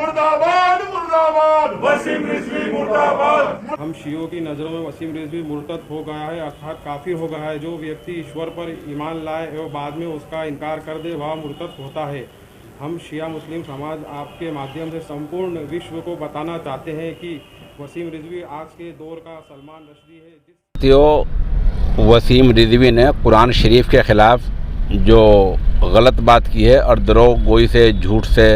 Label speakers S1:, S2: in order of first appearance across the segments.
S1: मुर्दाबाद मुर्दाबाद, वसीम रिजवी मुर्दाबाद।
S2: हम शियों की नज़रों में वसीम रिजवी मुर्तद हो गया है, अर्थात काफिर हो गया है। जो व्यक्ति ईश्वर पर ईमान लाए एवं बाद में उसका इनकार कर दे वह मुर्तद होता है। हम शिया मुस्लिम समाज आपके माध्यम से संपूर्ण विश्व को बताना चाहते हैं कि वसीम रिजवी आज के दौर का सलमान रश्दी है।
S3: वसीम रिजवी ने कुरान शरीफ के ख़िलाफ़ जो गलत बात की है और दरोग गोई से झूठ से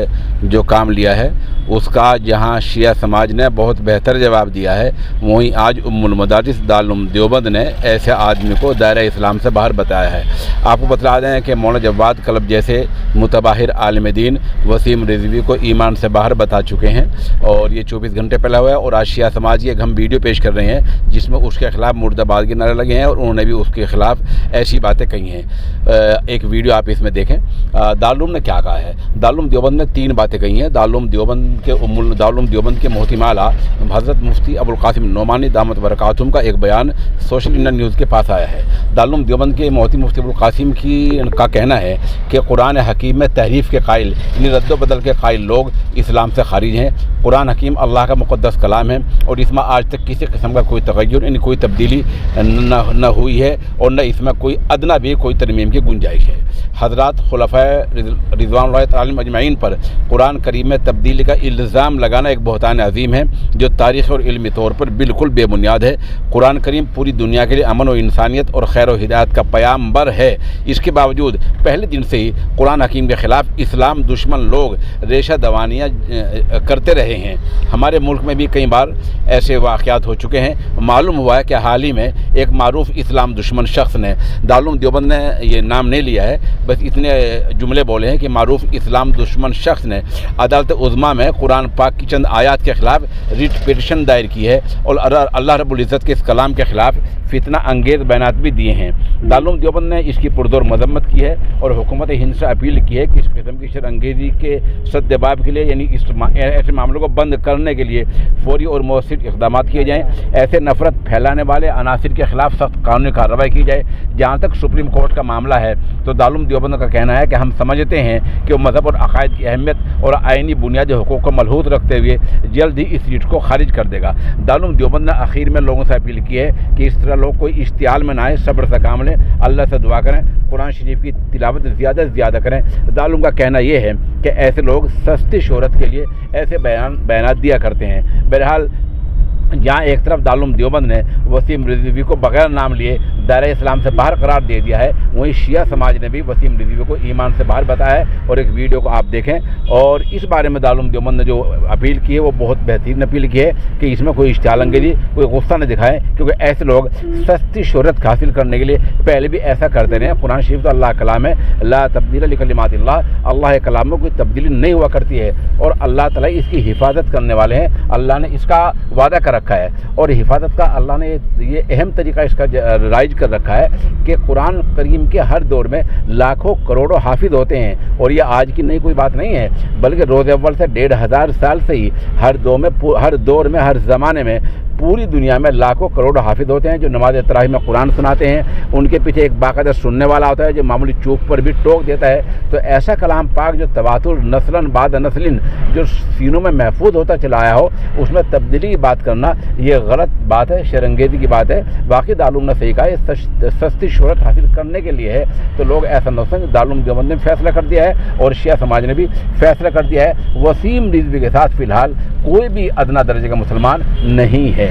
S3: जो काम लिया है उसका जहां शिया समाज ने बहुत बेहतर जवाब दिया है, वहीं आज उम्मुल मदारिस दारुल देवबंद ने ऐसे आदमी को दायरा इस्लाम से बाहर बताया है। आपको बता दें कि मौलाना जवाब क्लब जैसे मुतबाहिर आलिम दीन वसीम रिजवी को ईमान से बाहर बता चुके हैं और ये 24 घंटे पहले हुआ है। और आज शिया समाज की एक हम वीडियो पेश कर रहे हैं जिसमें उसके ख़िलाफ़ मुर्दाबाद के नारे लगे हैं और उन्होंने भी उसके ख़िलाफ़ ऐसी बातें कही हैं। एक वीडियो आप इसमें देखें। दारुल ने क्या कहा है। दारुल देवबंद ने 3 बातें कही हैं। दारुल देवबंद के मोहतिम आला हज़रत मुफ्ती अबुल कासिम नोमानी दामत बरकातुहुम का एक बयान सोशल इंडिया न्यूज़ के पास आया है। दारुल देवबंद के मोहतिम मुफ्ती अबुल कासिम का कहना है कि कुरान हकीम में तहरीफ के कायल यानी रद्द बदल के कायल लोग इस्लाम से खारिज हैं। कुरान हकीम अल्लाह का मुक़द्दस कलाम है और इसमें आज तक किसी किस्म का कोई तगय्युर यानी कोई तब्दीली न हुई है और न इसमें कोई अदना भी कोई तरमीम की गुंजाइश है। हज़रात खुलफ़ाए रिज़वानुल्लाह तआला अजमईन पर कुरान करीम में तब्दीली का इल्ज़ाम लगाना एक बहतान अजीम है जो तारीख़ी और इल्मी तौर पर बिल्कुल बेबुनियाद है। कुरान करीम पूरी दुनिया के लिए अमन और इंसानियत और खैर और हिदायत का पैगाम्बर है। इसके बावजूद पहले दिन से ही कुरान हकीम के ख़िलाफ़ इस्लाम दुश्मन लोग रेशा दवानियाँ करते रहे हैं। हमारे मुल्क में भी कई बार ऐसे वाक़यात हो चुके हैं। मालूम हुआ है कि हाल ही में एक मारूफ इस्लाम दुश्मन शख्स ने दारुल देवबंद ने ये नाम नहीं लिया है, बस इतने जुमले बोले हैं कि मारूफ इस्लाम दुश्मन शख्स ने अदालत उज़्मा में कुरान पाक की चंद आयात के ख़िलाफ़ रिट पिटिशन दायर की है और अल्लाह रब्बुल इज़्ज़त के इस कलाम के ख़िलाफ़ फितना अंगेज़ बयानात भी दिए हैं। दारुल देवबंद ने इसकी पुरज़ोर मज़म्मत की है और हुकूमत हिंद से अपील की है कि इस किस्म की शरअंगेज़ी के सद्दबाब के लिए यानी ऐसे मामलों को बंद करने के लिए फौरी और मौसर इक़दाम किए जाएँ। ऐसे नफ़रत फैलाने वाले अनासिर के ख़िलाफ़ सख्त कानूनी कार्रवाई की जाए। जहाँ तक सुप्रीम कोर्ट का मामला है तो दारुल देवबंद का कहना है कि हम समझते हैं कि वो मज़हब और अक़ायद की अहमियत और आइनी बुनियादी हुकूक़ को मलहूज़ रखते हुए जल्द ही इस रिट को खारिज कर देगा। दारुल देवबंद ने आखिर में लोगों से अपील की है कि इस तरह लोग कोई इश्तियाल में ना आए, सब्र से काम लें, अल्लाह से दुआ करें, कुरान शरीफ की तिलावत ज़्यादा से ज़्यादा करें। दारुल का कहना यह है कि ऐसे लोग सस्ती शोहरत के लिए ऐसे बयान दिया करते हैं। बहरहाल जहाँ एक तरफ दारुल देवबंद ने वसीम रिजवी को बगैर नाम लिए दायरा इस्लाम से बाहर करार दे दिया है, वहीं शिया समाज ने भी वसीम रिजवी को ईमान से बाहर बताया है। और एक वीडियो को आप देखें और इस बारे में दारुल देवबंद ने जो अपील की है वो बहुत बेहतरीन अपील की है कि इसमें कोई इश्तियाल अंगेज़ी कोई गुस्सा न दिखाएं, क्योंकि ऐसे लोग सस्ती शोहरत हासिल करने के लिए पहले भी ऐसा करते रहे। कुरान शरीफ तो अल्लाह कलाम है, ला तब्दील लिकलिमातिल्लाह, अल्लाह के कलाम में कोई तब्दीली नहीं हुआ करती है और अल्लाह ताला इसकी हिफाजत करने वाले हैं। अल्लाह ने इसका वादा कर रखा है और हिफाजत का अल्लाह ने ये अहम तरीका इसका राइज कर रखा है कि कुरान करीम के हर दौर में लाखों करोड़ों हाफिज होते हैं। और ये आज की नई कोई बात नहीं है, बल्कि रोज़ अव्वल से 1500 साल से ही हर दौर में हर ज़माने में पूरी दुनिया में लाखों करोड़ों हाफिज होते हैं जो नमाज तरावी में कुरान सुनाते हैं। उनके पीछे एक बाकायदा सुनने वाला होता है जो मामूली चूक पर भी टोक देता है। तो ऐसा कलाम पाक जो तवातुर नस्लन बाद नस्लिन जो सीनों में महफूज होता चला आया हो, उसमें तब्दीली की बात करना ये गलत बात है, शरअंगेज़ी की बात है। बाकी दारुल ने सही कहा, ये सस्ती शोहरत हासिल करने के लिए है। तो लोग ऐसा न समझें। दारुल देवबंद ने फैसला कर दिया है और शिया समाज ने भी फैसला कर दिया है, वसीम रिजवी के साथ फ़िलहाल कोई भी अदना दर्जे का मुसलमान नहीं है।